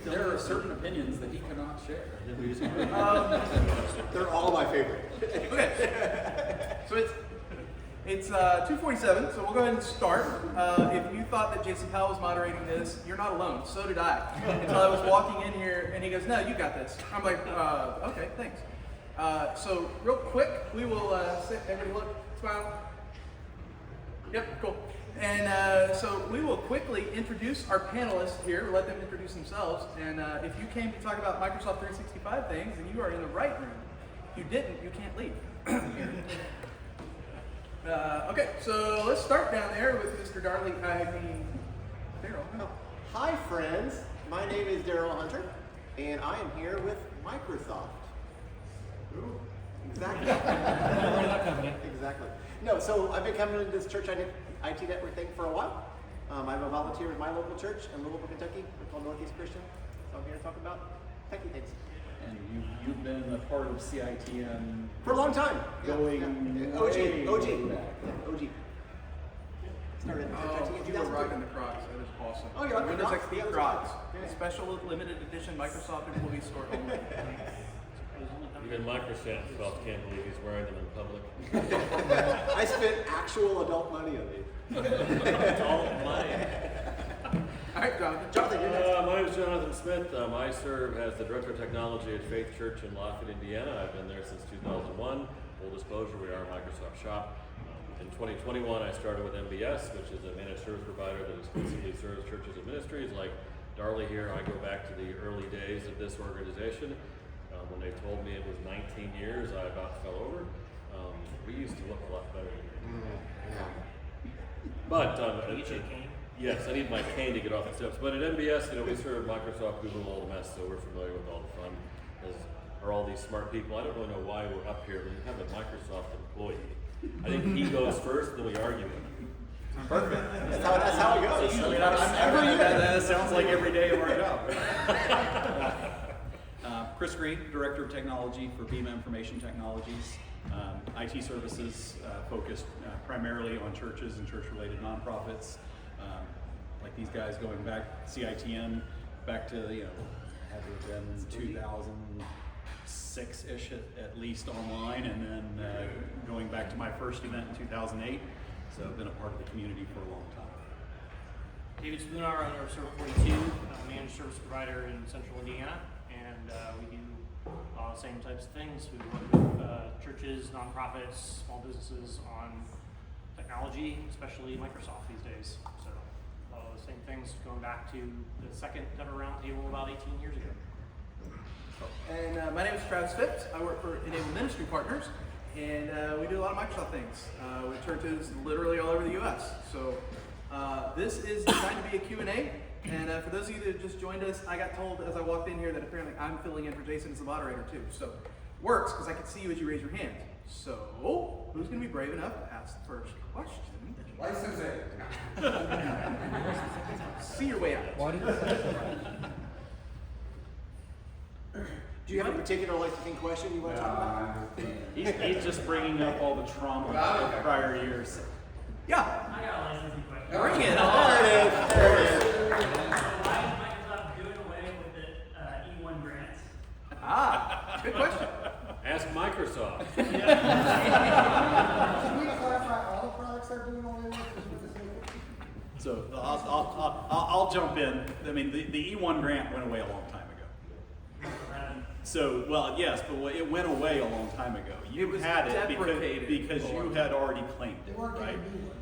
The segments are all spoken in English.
There are certain opinions that he cannot share. They're all my favorite. Okay. So it's 2:47, so we'll go ahead and start. If you thought that Jason Powell was moderating this, you're not alone. So did I. Until I was walking in here, and he goes, "No, you got this." I'm like, "Okay, thanks." So real quick, we will sit. Everybody look, smile. Yep, cool. And so we will quickly introduce our panelists here, let them introduce themselves. And if you came to talk about Microsoft 365 things, then you are in the right room. If you didn't, you can't leave. Okay, so let's start down there with Mr. Daryl. Daryl. Hi, friends. My name is Daryl Hunter, and I am here with Microsoft. Ooh. Exactly. Exactly. No, so I've been coming to this church IT network thing for a while. I'm a volunteer with my local church in Louisville, Kentucky. We're called Northeast Christian. So I'm here to talk about techie things. And you've been a part of CITN for a long time. Going OG. back. OG. Started you were rocking the Crocs. That is awesome. Oh, you're Windows Crocs? XP Yeah, Crocs. yeah. Special limited edition Microsoft employee store only. Even Microsoft Phelps can't believe he's wearing them in public. I spent actual adult money on these. Adult money. All right, Jonathan, you're next. My name is Jonathan Smith. I serve as the Director of Technology at Faith Church in Lafayette, Indiana. I've been there since 2001. Full disclosure, we are a Microsoft shop. In 2021, I started with MBS, which is a managed service provider that exclusively serves churches and ministries. Like Daryl here, I go back to the early days of this organization. When they told me it was 19 years, I about fell over. We used to look a lot better than But yes, I need my cane to get off the steps. But at MBS, we serve Microsoft, Google, all the mess, so we're familiar with all the fun. As are all these smart people. I don't really know why we're up here, but we have a Microsoft employee. I think he goes first, then we argue with him. Perfect. That's how it goes. That sounds like every day of our job. Chris Green, Director of Technology for BEMA Information Technologies. IT services focused primarily on churches and church-related nonprofits. Like these guys going back, CITN, back to, had to have been 2006-ish at least online, and then going back to my first event in 2008. So I've been a part of the community for a long time. David Szpunar, owner of Server 42, a managed service provider in central Indiana, and we do all the same types of things. We work with churches, nonprofits, small businesses on technology, especially Microsoft these days. So all the same things going back to the second ever roundtable about 18 years ago. And my name is Travis Phipps. I work for Enable Ministry Partners, and we do a lot of Microsoft things with churches literally all over the U.S. So this is designed to be a Q&A, and for those of you that just joined us, I got told as I walked in here that apparently I'm filling in for Jason as the moderator too. So works because I can see you as you raise your hand. So who's going to be brave enough to ask the first question? Licensing. See your way out. Why did you say Do you have a particular licensing question you want to talk about? He's just bringing up all the trauma of prior years. Yeah. I got a licensing question. Bring it There it is. There it is. Why is Microsoft doing away with the E1 grants? Good question. Ask Microsoft. Can we clarify all the products they're doing away with? So I'll jump in. I mean, the E1 grant went away a long time ago. So, well, yes, but it went away a long time ago. You had it because you had already claimed it, right?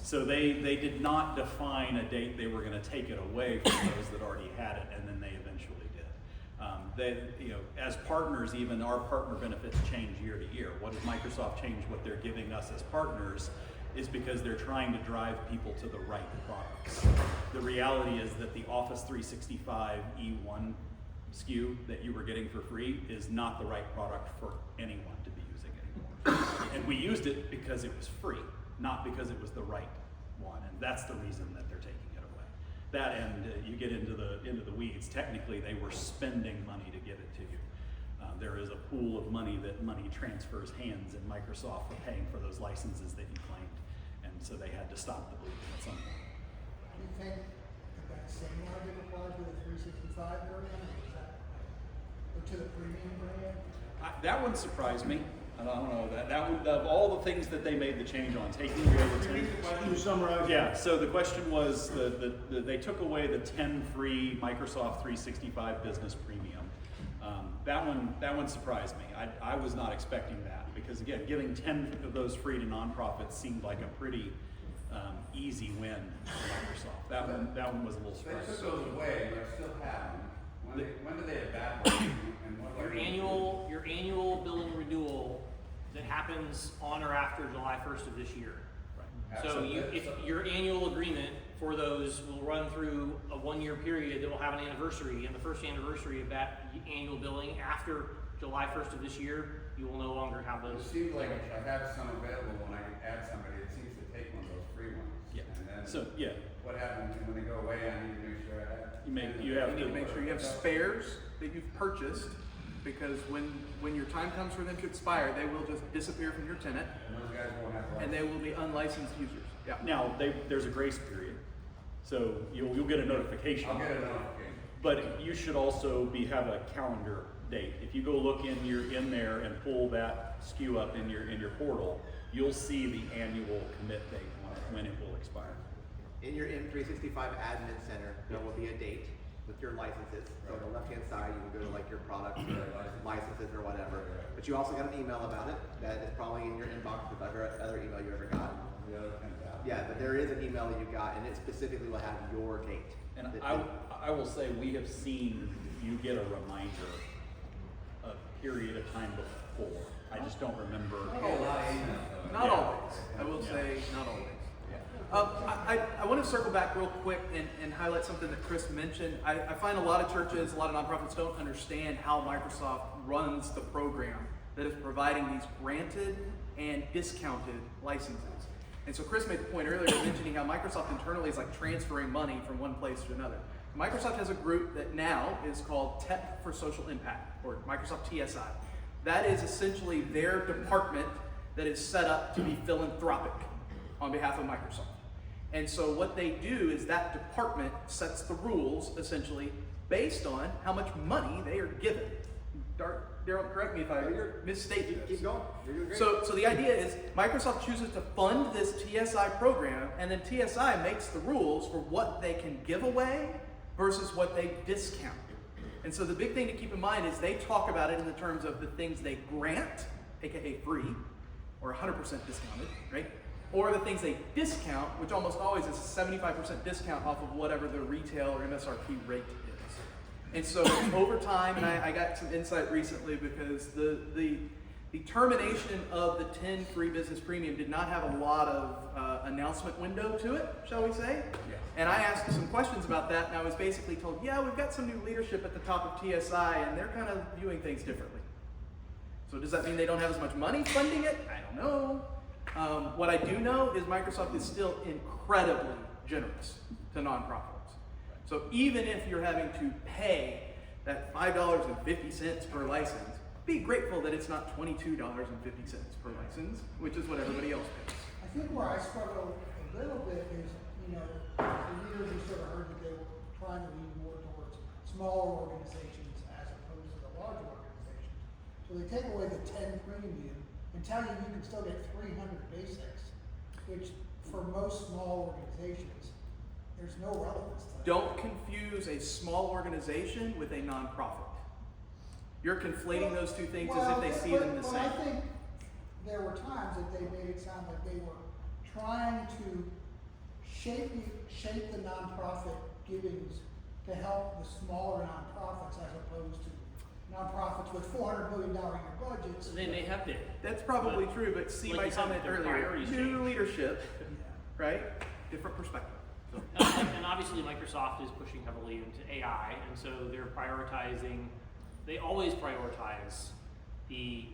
So they did not define a date they were going to take it away from those that already had it, and then they eventually did. As partners, even our partner benefits change year to year. What does Microsoft change what they're giving us as partners is because they're trying to drive people to the right products. The reality is that the Office 365 E1 SKU that you were getting for free is not the right product for anyone to be using anymore. And we used it because it was free, not because it was the right one, and that's the reason that they're taking it away. That, and you get into the weeds. Technically, they were spending money to give it to you. There is a pool of money that money transfers hands, and Microsoft were paying for those licenses that you claimed, and so they had to stop the bleeding at some point. Do you think that the same law that applied to the 365 program, or is that, or to the premium brand? That one surprised me. I don't know, that would, of all the things that they made the change on, taking away the 10. Can you summarize? Yeah, so the question was, they took away the 10 free Microsoft 365 Business Premium. That one surprised me. I was not expecting that, because again, giving 10 of those free to nonprofits seemed like a pretty easy win for Microsoft. That one was a little They surprising. took those away, but I still have them. When do they evaporate? And what do I do? Your annual billing renewal that happens on or after July 1st of this year. So if your annual agreement for those will run through a 1-year period that will have an anniversary, and the first anniversary of that annual billing after July 1st of this year, you will no longer have It those. seems like I have some available when I add somebody, it seems to take one of those free ones. Yeah. And then So, yeah, what happens when they go away, I need to make sure I have. you have You need to to, make sure you have spares that you've purchased, because when your time comes for them to expire, they will just disappear from your tenant, And those guys won't have and they will be unlicensed users. Yeah. now, there's a grace period, so you'll get a notification. I'll get a notification. But you should also have a calendar date. If you go look in there and pull that SKU up in your portal, you'll see the annual commit date on it, when it will expire. In your M365 admin center, there will be a date with your licenses. So on the left-hand side, you can go to like your products or licenses or whatever. But you also got an email about it that is probably in your inbox with other email you ever got. The other 10,000. Yeah, but there is an email that you got, and it specifically will have your date. And I will say, we have seen you get a reminder a period of time before. I just don't remember. I get a lot of emails though. Not Yeah. always. I will say, not always. I want to circle back real quick and highlight something that Chris mentioned. I find a lot of churches, a lot of nonprofits don't understand how Microsoft runs the program that is providing these granted and discounted licenses. And so Chris made the point earlier mentioning how Microsoft internally is like transferring money from one place to another. Microsoft has a group that now is called Tech for Social Impact, or Microsoft TSI. That is essentially their department that is set up to be philanthropic on behalf of Microsoft. And so what they do is that department sets the rules, essentially, based on how much money they are given. Daryl, correct me if I misstate this. Keep going. You're doing great. So the idea is Microsoft chooses to fund this TSI program, and then TSI makes the rules for what they can give away versus what they discount. And so the big thing to keep in mind is they talk about it in the terms of the things they grant, aka free, or 100% discounted, right? Or the things they discount, which almost always is a 75% discount off of whatever the retail or MSRP rate is. And so over time, and I got some insight recently because the termination of the 10 free business premium did not have a lot of announcement window to it, shall we say? Yeah. And I asked some questions about that, and I was basically told, yeah, we've got some new leadership at the top of TSI, and they're kind of viewing things differently. So does that mean they don't have as much money funding it? I don't know. What I do know is Microsoft is still incredibly generous to nonprofits. So even if you're having to pay that $5.50 per license, be grateful that it's not $22.50 per license, which is what everybody else pays. I think where I struggle a little bit is, for years we sort of heard that they were trying to lean more towards smaller organizations as opposed to the larger organizations. So they take away the 10 premium and tell you can still get 300 basics, which for most small organizations, there's no relevance to that. Don't confuse a small organization with a nonprofit. You're conflating those two things as if they see them the same. I think there were times that they made it sound like they were trying to shape the nonprofit givings to help the smaller nonprofits as opposed to nonprofits with $400 million a year budgets. So they may have been. That's probably true, but see Like my you said, comment their earlier, priorities new change. leadership, right? Different perspective. And obviously Microsoft is pushing heavily into AI, and so they're prioritizing, they always prioritize the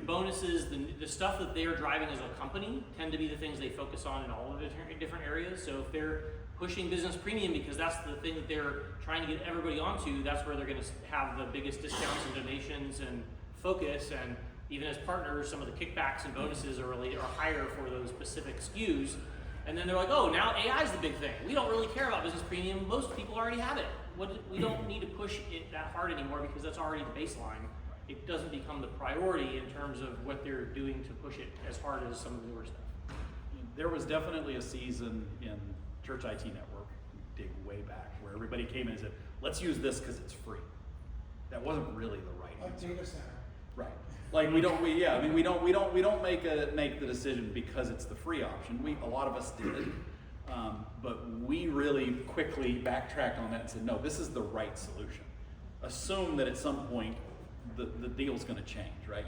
bonuses, the stuff that they're driving as a company tend to be the things they focus on in all of the different areas. So if they're pushing business premium because that's the thing that they're trying to get everybody onto, that's where they're going to have the biggest discounts and donations and focus. And even as partners, some of the kickbacks and bonuses are higher for those specific SKUs. And then they're like, oh, now AI is the big thing. We don't really care about business premium. Most people already have it. We don't need to push it that hard anymore because that's already the baseline. It doesn't become the priority in terms of what they're doing to push it as hard as some of the newer stuff. There was definitely a season in Church IT Network, dig way back, where everybody came in and said, let's use this because it's free. That wasn't really the right Like answer. data center. Right. Like we don't make the decision because it's the free option. A lot of us did, but we really quickly backtracked on that and said, no, this is the right solution. Assume that at some point the deal's going to change, right?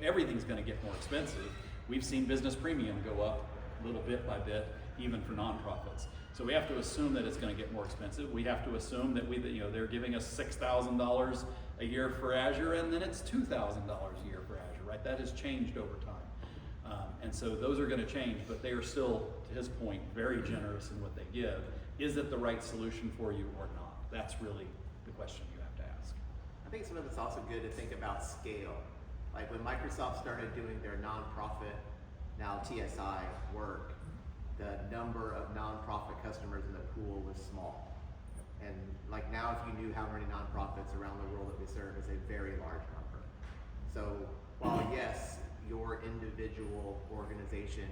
Everything's going to get more expensive. We've seen business premium go up little bit by bit, even for nonprofits. So we have to assume that it's going to get more expensive. We have to assume that they're giving us $6,000 a year for Azure, and then it's $2,000 a year for Azure, right? That has changed over time. And so those are going to change, but they are still, to his point, very generous in what they give. Is it the right solution for you or not? That's really the question you have to ask. I think some of it's also good to think about scale. Like when Microsoft started doing their nonprofit, now TSI work, the number of nonprofit customers in the pool was small. And like now, if you knew how many nonprofits around the world that we serve, is a very large number. So while yes, your individual organization,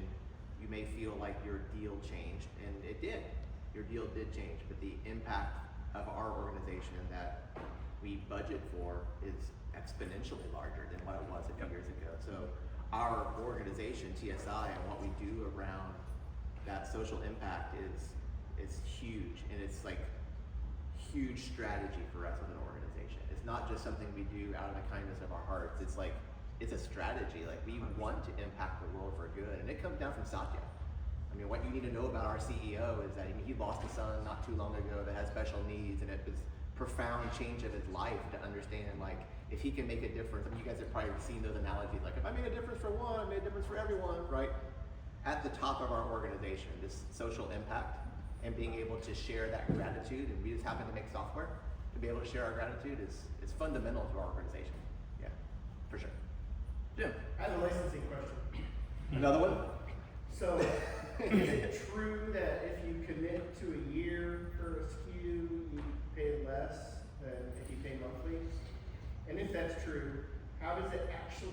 you may feel like your deal changed, and it did. Your deal did change, but the impact of our organization that we budget for is exponentially larger than what it was a few years ago. So our organization, TSI, and what we do around that social impact is huge, and it's like huge strategy for us as an organization. It's not just something we do out of the kindness of our hearts. It's like, it's a strategy. Like we want to impact the world for good, and it comes down from Satya. I mean, what you need to know about our CEO is that he lost a son not too long ago that has special needs, and it was profound change of his life to understand, like, if he can make a difference. I mean, you guys have probably seen those analogies, like if I made a difference for one, I made a difference for everyone, right? At the top of our organization, this social impact and being able to share that gratitude, and we just happen to make software, to be able to share our gratitude is fundamental to our organization. Yeah, for sure. Yeah. I have a licensing question. Another one? So, is it true that if you commit to a year per SKU, you pay less than if you pay monthly? And if that's true,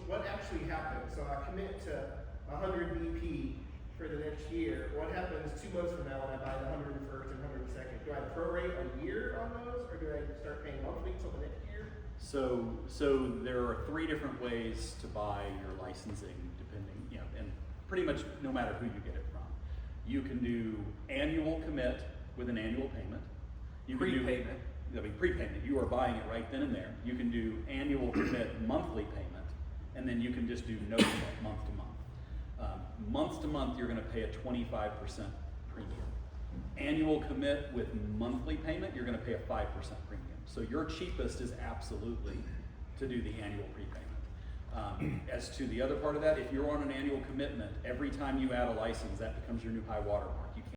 what actually happens? So I commit to 100 BP for the next year. What happens 2 months from now when I buy the 101st and 102nd? Do I prorate a year on those, or do I start paying monthly until the next year? So there are 3 different ways to buy your licensing, depending, and pretty much no matter who you get it from. You can do annual commit with an annual payment. You can Prepayment. Prepayment. You are buying it right then and there. You can do annual commit monthly payment, and then you can just do no commit month to month. Month to month, you're going to pay a 25% premium. Annual commit with monthly payment, you're going to pay a 5% premium. So your cheapest is absolutely to do the annual prepayment. As to the other part of that, if you're on an annual commitment, every time you add a license, that becomes your new high water mark. You can't